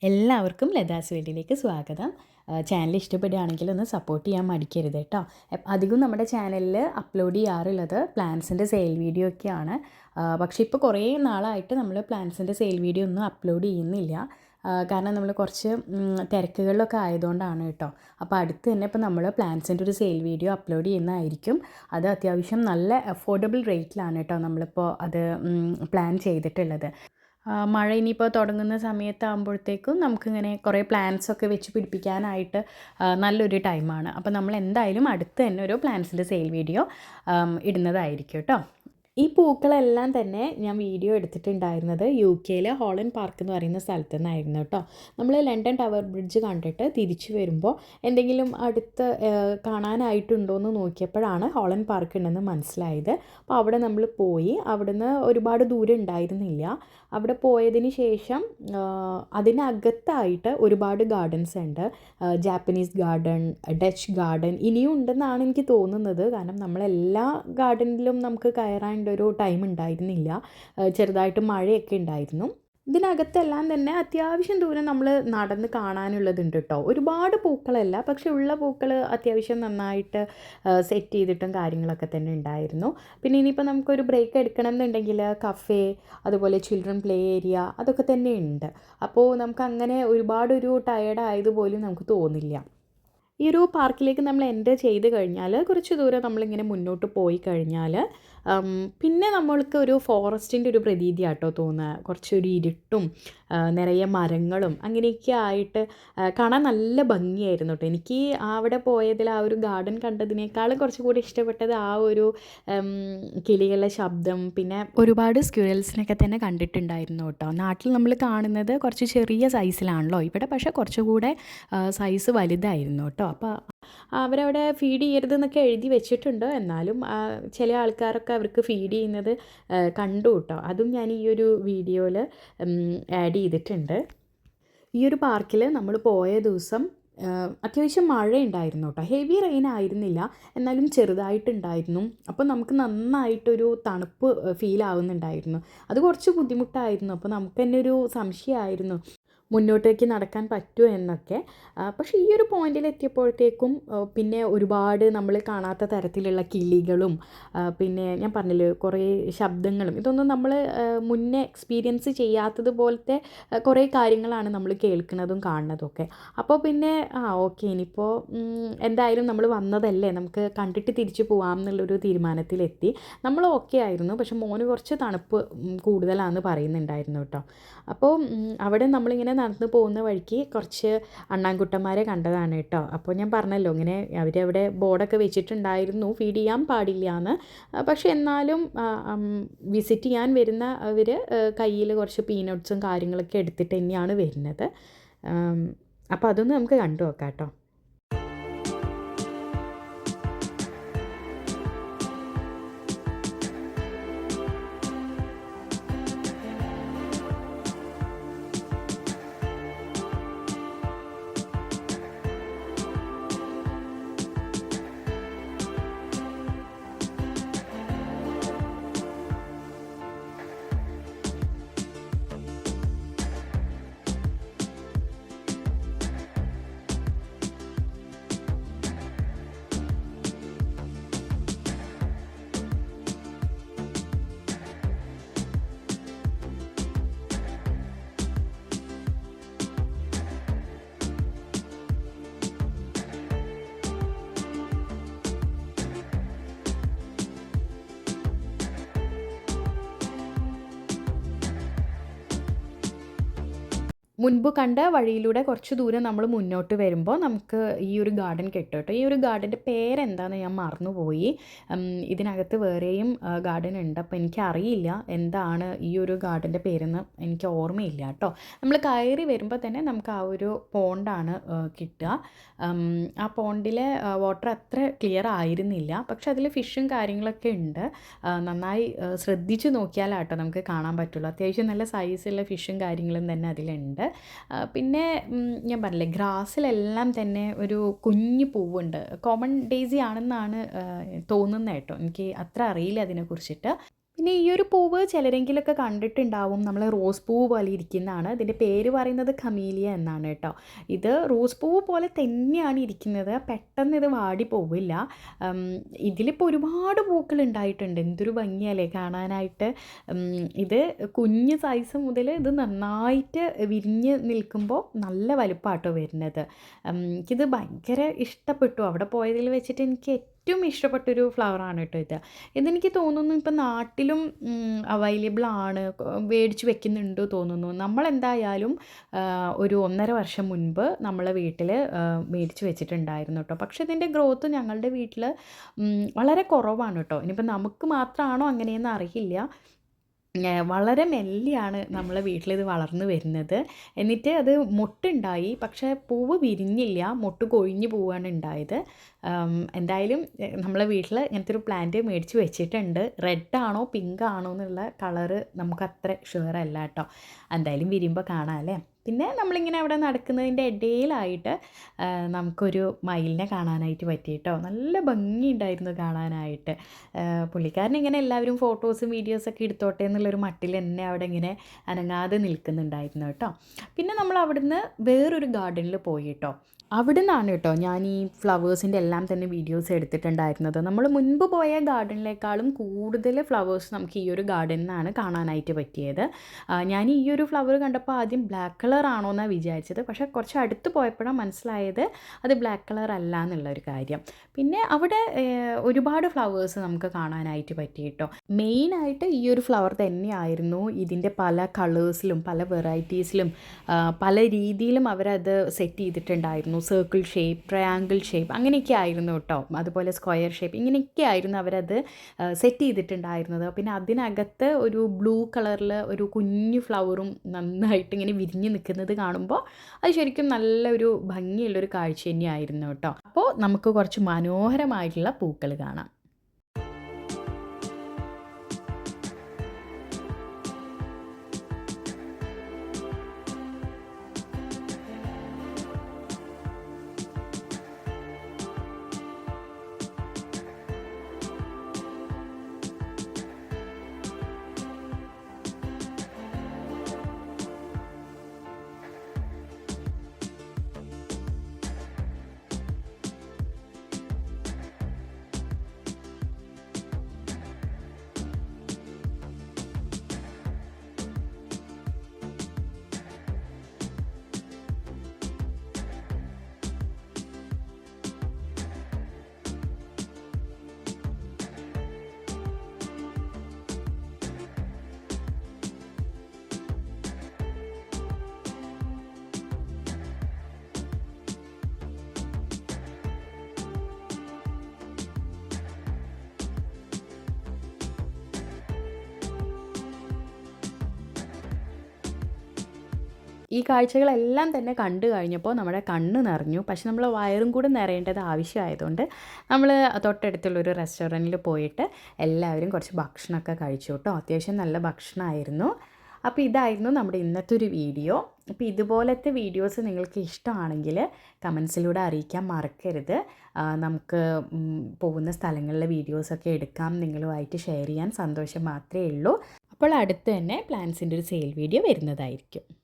എല്ലാവർക്കും ലതാസ് വേൾഡിലേക്ക് സ്വാഗതം. ചാനൽ ഇഷ്ടപ്പെടുകയാണെങ്കിൽ ഒന്ന് സപ്പോർട്ട് ചെയ്യാൻ മടിക്കരുത് കേട്ടോ. അധികം നമ്മുടെ ചാനലിൽ അപ്ലോഡ് ചെയ്യാറുള്ളത് പ്ലാന്റ്സിൻ്റെ സെയിൽ വീഡിയോ ഒക്കെയാണ്. പക്ഷേ ഇപ്പോൾ കുറേ നാളായിട്ട് നമ്മൾ പ്ലാന്റ്സിൻ്റെ സെയിൽ വീഡിയോ ഒന്നും അപ്ലോഡ് ചെയ്യുന്നില്ല. കാരണം നമ്മൾ കുറച്ച് തിരക്കുകളിലൊക്കെ ആയതുകൊണ്ടാണ് കേട്ടോ. അപ്പോൾ അടുത്ത് തന്നെ ഇപ്പോൾ നമ്മൾ പ്ലാന്റ്സിൻ്റെ ഒരു സെയിൽ വീഡിയോ അപ്ലോഡ് ചെയ്യുന്നതായിരിക്കും. അത് അത്യാവശ്യം നല്ല അഫോർഡബിൾ റേറ്റിലാണ് കേട്ടോ നമ്മളിപ്പോൾ അത് പ്ലാൻ ചെയ്തിട്ടുള്ളത്. മഴ ഇനിയിപ്പോൾ തുടങ്ങുന്ന സമയത്താകുമ്പോഴത്തേക്കും നമുക്കിങ്ങനെ കുറേ പ്ലാന്റ്സൊക്കെ വെച്ച് പിടിപ്പിക്കാനായിട്ട് നല്ലൊരു ടൈമാണ്. അപ്പോൾ നമ്മൾ എന്തായാലും അടുത്ത് തന്നെ ഒരു പ്ലാന്റ്സിൻ്റെ സെയിൽ വീഡിയോ ഇടുന്നതായിരിക്കും കേട്ടോ. ഈ പൂക്കളെല്ലാം തന്നെ ഞാൻ വീഡിയോ എടുത്തിട്ടുണ്ടായിരുന്നത് UK ഹോളണ്ട് പാർക്ക് എന്ന് പറയുന്ന സ്ഥലത്തു നിന്നായിരുന്നു കേട്ടോ. നമ്മൾ ലണ്ടൻ ടവർ ബ്രിഡ്ജ് കണ്ടിട്ട് തിരിച്ചു വരുമ്പോൾ എന്തെങ്കിലും അടുത്ത് കാണാനായിട്ടുണ്ടോ എന്ന് നോക്കിയപ്പോഴാണ് ഹോളണ്ട് പാർക്ക് ഉണ്ടെന്ന് മനസ്സിലായത്. അപ്പോൾ അവിടെ നമ്മൾ പോയി. അവിടുന്ന് ഒരുപാട് ദൂരം ഉണ്ടായിരുന്നില്ല. അവിടെ പോയതിന് ശേഷം അതിനകത്തായിട്ട് ഒരുപാട് ഗാർഡൻസ് ഉണ്ട്. ജാപ്പനീസ് ഗാർഡൻ, ഡച്ച് ഗാർഡൻ ഇനിയും ഉണ്ടെന്നാണ് എനിക്ക് തോന്നുന്നത്. കാരണം നമ്മളെല്ലാ ഗാർഡനിലും നമുക്ക് കയറാൻ ഒരു ടൈം ഉണ്ടായിരുന്നില്ല. ചെറുതായിട്ട് മഴയൊക്കെ ഉണ്ടായിരുന്നു. ഇതിനകത്തെല്ലാം തന്നെ അത്യാവശ്യം ദൂരം നമ്മൾ നടന്ന് കാണാനുള്ളതുണ്ട് കേട്ടോ. ഒരുപാട് പൂക്കളല്ല, പക്ഷെ ഉള്ള പൂക്കൾ അത്യാവശ്യം നന്നായിട്ട് സെറ്റ് ചെയ്തിട്ടും കാര്യങ്ങളൊക്കെ തന്നെ ഉണ്ടായിരുന്നു. പിന്നെ ഇനിയിപ്പോൾ നമുക്കൊരു ബ്രേക്ക് എടുക്കണം എന്നുണ്ടെങ്കിൽ കഫേ, അതുപോലെ ചിൽഡ്രൻ പ്ലേ ഏരിയ അതൊക്കെ തന്നെ ഉണ്ട്. അപ്പോൾ നമുക്കങ്ങനെ ഒരുപാടൊരു ടയേർഡ് ആയതുപോലും നമുക്ക് തോന്നില്ല. ഈ ഒരു പാർക്കിലേക്ക് നമ്മൾ എൻ്റർ ചെയ്ത് കഴിഞ്ഞാൽ കുറച്ച് ദൂരം നമ്മളിങ്ങനെ മുന്നോട്ട് പോയി കഴിഞ്ഞാൽ പിന്നെ നമ്മൾക്ക് ഒരു ഫോറസ്റ്റിൻ്റെ ഒരു പ്രതീതിയാട്ടോ തോന്നുക. കുറച്ചൊരു ഇരുട്ടും നിറയെ മരങ്ങളും അങ്ങനെയൊക്കെ ആയിട്ട് കാണാൻ നല്ല ഭംഗിയായിരുന്നു കേട്ടോ. എനിക്ക് അവിടെ പോയതിൽ ആ ഒരു ഗാർഡൻ കണ്ടതിനേക്കാളും കുറച്ചുകൂടി ഇഷ്ടപ്പെട്ടത് ആ ഒരു കിളികളുടെ ശബ്ദം, പിന്നെ ഒരുപാട് സ്ക്വിറൽസിനൊക്കെ തന്നെ കണ്ടിട്ടുണ്ടായിരുന്നു കേട്ടോ. നാട്ടിൽ നമ്മൾ കാണുന്നത് കുറച്ച് ചെറിയ സൈസിലാണല്ലോ, ഇവിടെ പക്ഷേ കുറച്ചുകൂടെ സൈസ് വലുതായിരുന്നു കേട്ടോ. അപ്പോൾ അവരവിടെ ഫീഡ് ചെയ്യരുതെന്നൊക്കെ എഴുതി വെച്ചിട്ടുണ്ട്. എന്നാലും ചില ആൾക്കാരൊക്കെ അവർക്ക് ഫീഡ് ചെയ്യുന്നത് കണ്ടു കേട്ടോ. അതും ഞാൻ ഈ ഒരു വീഡിയോയിൽ ആഡ് ചെയ്തിട്ടുണ്ട്. ഈ ഒരു പാർക്കിൽ നമ്മൾ പോയ ദിവസം അത്യാവശ്യം മഴ ഉണ്ടായിരുന്നു കേട്ടോ. ഹെവി റെയിൻ ആയിരുന്നില്ല, എന്നാലും ചെറുതായിട്ടുണ്ടായിരുന്നു. അപ്പോൾ നമുക്ക് നന്നായിട്ടൊരു തണുപ്പ് ഫീൽ ആവുന്നുണ്ടായിരുന്നു. അത് കുറച്ച് ബുദ്ധിമുട്ടായിരുന്നു. അപ്പോൾ നമുക്ക് തന്നെ ഒരു സംശയമായിരുന്നു മുന്നോട്ടേക്ക് നടക്കാൻ പറ്റുമോ എന്നൊക്കെ. പക്ഷേ ഈ ഒരു പോയിന്റിൽ എത്തിയപ്പോഴത്തേക്കും പിന്നെ ഒരുപാട് നമ്മൾ കാണാത്ത തരത്തിലുള്ള കിളികളും പിന്നെ ഞാൻ പറഞ്ഞില്ലേ കുറേ ശബ്ദങ്ങളും, ഇതൊന്നും നമ്മൾ മുന്നേ എക്സ്പീരിയൻസ് ചെയ്യാത്തതുപോലത്തെ കുറേ കാര്യങ്ങളാണ് നമ്മൾ കേൾക്കുന്നതും കാണുന്നതും ഒക്കെ. അപ്പോൾ പിന്നെ ഓക്കെ, ഇനിയിപ്പോൾ എന്തായാലും നമ്മൾ വന്നതല്ലേ, നമുക്ക് കണ്ടിട്ട് തിരിച്ചു പോകാം എന്നുള്ളൊരു തീരുമാനത്തിലെത്തി. നമ്മൾ ഓക്കെ ആയിരുന്നു, പക്ഷെ മോന് കുറച്ച് തണുപ്പ് കൂടുതലാണെന്ന് പറയുന്നുണ്ടായിരുന്നു കേട്ടോ. അപ്പോൾ അവിടെ നമ്മളിങ്ങനെ നടന്നു പോകുന്ന വഴിക്ക് കുറച്ച് അണ്ണാൻകുട്ടന്മാരെ കണ്ടതാണ് കേട്ടോ. അപ്പോൾ ഞാൻ പറഞ്ഞല്ലോ ഇങ്ങനെ അവരവിടെ ബോർഡൊക്കെ വെച്ചിട്ടുണ്ടായിരുന്നു ഫീഡ് ചെയ്യാൻ പാടില്ല എന്ന്. പക്ഷെ എന്നാലും വിസിറ്റ് ചെയ്യാൻ വരുന്ന അവർ കയ്യിൽ കുറച്ച് പീനട്ട്സും കാര്യങ്ങളൊക്കെ എടുത്തിട്ട് തന്നെയാണ് വരുന്നത്. അപ്പോൾ അതൊന്ന് നമുക്ക് കണ്ടു നോക്കാം കേട്ടോ. മുൻപ് കണ്ട വഴിയിലൂടെ കുറച്ച് ദൂരം നമ്മൾ മുന്നോട്ട് വരുമ്പോൾ നമുക്ക് ഈ ഒരു ഗാർഡൻ കിട്ടും കേട്ടോ. ഈ ഒരു ഗാർഡൻ്റെ പേരെന്താണെന്ന് ഞാൻ മറന്നുപോയി. ഇതിനകത്ത് വേറെയും ഗാർഡൻ ഉണ്ട്. അപ്പോൾ എനിക്കറിയില്ല എന്താണ് ഈ ഒരു ഗാർഡൻ്റെ പേരെന്ന്, എനിക്ക് ഓർമ്മയില്ല കേട്ടോ. നമ്മൾ കയറി വരുമ്പോൾ തന്നെ നമുക്ക് ആ ഒരു പോണ്ടാണ് കിട്ടുക. ആ പോണ്ടിലെ വാട്ടർ അത്ര ക്ലിയർ ആയിരുന്നില്ല, പക്ഷെ അതിൽ ഫിഷും കാര്യങ്ങളൊക്കെ ഉണ്ട്. നന്നായി ശ്രദ്ധിച്ച് നോക്കിയാലാട്ടോ നമുക്ക് കാണാൻ പറ്റുള്ളൂ. അത്യാവശ്യം നല്ല സൈസുള്ള ഫിഷും കാര്യങ്ങളും തന്നെ അതിലുണ്ട്. പിന്നെ ഞാൻ പറഞ്ഞില്ലേ ഗ്രാസിലെല്ലാം തന്നെ ഒരു കുഞ്ഞു പൂവുണ്ട്. കോമൺ ഡെയ്സി ആണെന്നാണ് തോന്നുന്നത് കേട്ടോ. എനിക്ക് അത്ര അറിയില്ല അതിനെക്കുറിച്ചിട്ട്. പിന്നെ ഈ ഒരു പൂവ് ചിലരെങ്കിലൊക്കെ കണ്ടിട്ടുണ്ടാവും. നമ്മൾ റോസ് പൂവ് പോലെ ഇരിക്കുന്നതാണ്. ഇതിൻ്റെ പേര് പറയുന്നത് കമീലിയ എന്നാണ് കേട്ടോ. ഇത് റോസ് പൂവ് പോലെ തന്നെയാണ് ഇരിക്കുന്നത്. പെട്ടെന്ന് ഇത് വാടി പോവില്ല. ഇതിലിപ്പോൾ ഒരുപാട് പൂക്കൾ ഉണ്ടായിട്ടുണ്ട്. എന്തൊരു ഭംഗിയല്ലേ കാണാനായിട്ട്. ഇത് കുഞ്ഞ് സൈസ് മുതൽ ഇത് നന്നായിട്ട് വിരിഞ്ഞ് നിൽക്കുമ്പോൾ നല്ല വലുപ്പാട്ടോ വരുന്നത്. എനിക്കിത് ഭയങ്കര ഇഷ്ടപ്പെട്ടു. അവിടെ പോയതിൽ വെച്ചിട്ട് എനിക്ക് ഏറ്റവും ഇഷ്ടപ്പെട്ടൊരു ഫ്ലവറാണ് കേട്ടോ ഇത്. ഇതെനിക്ക് തോന്നുന്നു ഇപ്പം നാട്ടിലും അവൈലബിൾ ആണ്, മേടിച്ച് വെക്കുന്നുണ്ട് തോന്നുന്നു. നമ്മളെന്തായാലും ഒരു 1.5 വർഷം മുൻപ് നമ്മളെ വീട്ടിൽ മേടിച്ച് വെച്ചിട്ടുണ്ടായിരുന്നു കേട്ടോ. പക്ഷേ ഇതിൻ്റെ ഗ്രോത്ത് ഞങ്ങളുടെ വീട്ടിൽ വളരെ കുറവാണ് കേട്ടോ. ഇനിയിപ്പോൾ നമുക്ക് മാത്രമാണോ അങ്ങനെയെന്ന് അറിയില്ല. വളരെ മെല്ലെയാണ് നമ്മളെ വീട്ടിലിത് വളർന്നു വരുന്നത്. എന്നിട്ട് അത് മൊട്ടുണ്ടായി, പക്ഷേ പൂവ് വിരിഞ്ഞില്ല, മൊട്ട് കൊഴിഞ്ഞു പോവുകയാണ് ഉണ്ടായത്. എന്തായാലും നമ്മളെ വീട്ടിൽ ഇങ്ങനത്തെ ഒരു പ്ലാന്റ് മേടിച്ച് വെച്ചിട്ടുണ്ട്. റെഡ് ആണോ പിങ്ക് ആണോ എന്നുള്ള കളറ് നമുക്കത്ര ഷുവർ അല്ല കേട്ടോ. എന്തായാലും വിരിയുമ്പോൾ കാണാം അല്ലേ. പിന്നെ നമ്മളിങ്ങനെ അവിടെ നടക്കുന്നതിൻ്റെ ഇടയിലായിട്ട് നമുക്കൊരു മയിലിനെ കാണാനായിട്ട് പറ്റി കേട്ടോ. നല്ല ഭംഗിയുണ്ടായിരുന്നു കാണാനായിട്ട്. പുള്ളിക്കാരൻ ഇങ്ങനെ എല്ലാവരും ഫോട്ടോസും വീഡിയോസൊക്കെ എടുത്തോട്ടെ എന്നുള്ളൊരു മട്ടിൽ തന്നെ അവിടെ ഇങ്ങനെ അനങ്ങാതെ നിൽക്കുന്നുണ്ടായിരുന്നു കേട്ടോ. പിന്നെ നമ്മൾ അവിടുന്ന് വേറൊരു ഗാർഡനിൽ പോയി കേട്ടോ. അവിടെ നിന്നാണ് കേട്ടോ ഞാൻ ഈ ഫ്ലവേഴ്സിൻ്റെ എല്ലാം തന്നെ വീഡിയോസ് എടുത്തിട്ടുണ്ടായിരുന്നത്. നമ്മൾ മുൻപ് പോയ ഗാർഡനിലേക്കാളും കൂടുതൽ ഫ്ലവേഴ്സ് നമുക്ക് ഈ ഒരു ഗാർഡനിൽ നിന്നാണ് കാണാനായിട്ട് പറ്റിയത്. ഞാൻ ഈ ഒരു ഫ്ലവർ കണ്ടപ്പോൾ ആദ്യം ബ്ലാക്ക് കളർ ആണോ എന്നാണ് വിചാരിച്ചത്. പക്ഷേ കുറച്ച് അടുത്ത് പോയപ്പോഴാണ് മനസ്സിലായത് അത് ബ്ലാക്ക് കളർ അല്ല എന്നുള്ളൊരു കാര്യം. പിന്നെ അവിടെ ഒരുപാട് ഫ്ലവേഴ്സ് നമുക്ക് കാണാനായിട്ട് പറ്റി കേട്ടോ. മെയിനായിട്ട് ഈ ഒരു ഫ്ലവർ തന്നെയായിരുന്നു. ഇതിൻ്റെ പല കളേഴ്സിലും പല വെറൈറ്റീസിലും പല രീതിയിലും അവരത് സെറ്റ് ചെയ്തിട്ടുണ്ടായിരുന്നു. സർക്കിൾ ഷേപ്പ്, ട്രയാങ്കിൾ ഷേപ്പ് അങ്ങനെയൊക്കെ ആയിരുന്നു കേട്ടോ. അതുപോലെ സ്ക്വയർ ഷേപ്പ് ഇങ്ങനെയൊക്കെ ആയിരുന്നു അവരത് സെറ്റ് ചെയ്തിട്ടുണ്ടായിരുന്നത്. പിന്നെ അതിനകത്ത് ഒരു ബ്ലൂ കളറിൽ ഒരു കുഞ്ഞു ഫ്ലവറും നന്നായിട്ട് ഇങ്ങനെ വിരിഞ്ഞ് നിൽക്കുന്നത് കാണുമ്പോൾ അത് ശരിക്കും നല്ലൊരു ഭംഗിയുള്ളൊരു കാഴ്ച തന്നെയായിരുന്നു കേട്ടോ. അപ്പോൾ നമുക്ക് കുറച്ച് മനോഹരമായിട്ടുള്ള പൂക്കൾ കാണാം. ഈ കാഴ്ചകളെല്ലാം തന്നെ കണ്ടു കഴിഞ്ഞപ്പോൾ നമ്മുടെ കണ്ണ് നിറഞ്ഞു. പക്ഷെ നമ്മൾ വയറും കൂടെ നിറയേണ്ടത് ആവശ്യമായതുകൊണ്ട് നമ്മൾ തൊട്ടടുത്തുള്ളൊരു റെസ്റ്റോറൻറ്റിൽ പോയിട്ട് എല്ലാവരും കുറച്ച് ഭക്ഷണമൊക്കെ കഴിച്ചു കേട്ടോ. അത്യാവശ്യം നല്ല ഭക്ഷണമായിരുന്നു. അപ്പോൾ ഇതായിരുന്നു നമ്മുടെ ഇന്നത്തെ ഒരു വീഡിയോ. അപ്പോൾ ഇതുപോലത്തെ വീഡിയോസ് നിങ്ങൾക്ക് ഇഷ്ടമാണെങ്കിൽ കമൻസിലൂടെ അറിയിക്കാൻ മറക്കരുത്. നമുക്ക് പോകുന്ന സ്ഥലങ്ങളിലെ വീഡിയോസൊക്കെ എടുക്കാം, നിങ്ങളുമായിട്ട് ഷെയർ ചെയ്യാൻ സന്തോഷം മാത്രമേ ഉള്ളൂ. അപ്പോൾ അടുത്ത് തന്നെ പ്ലാൻസിൻ്റെ ഒരു സെയിൽ വീഡിയോ വരുന്നതായിരിക്കും.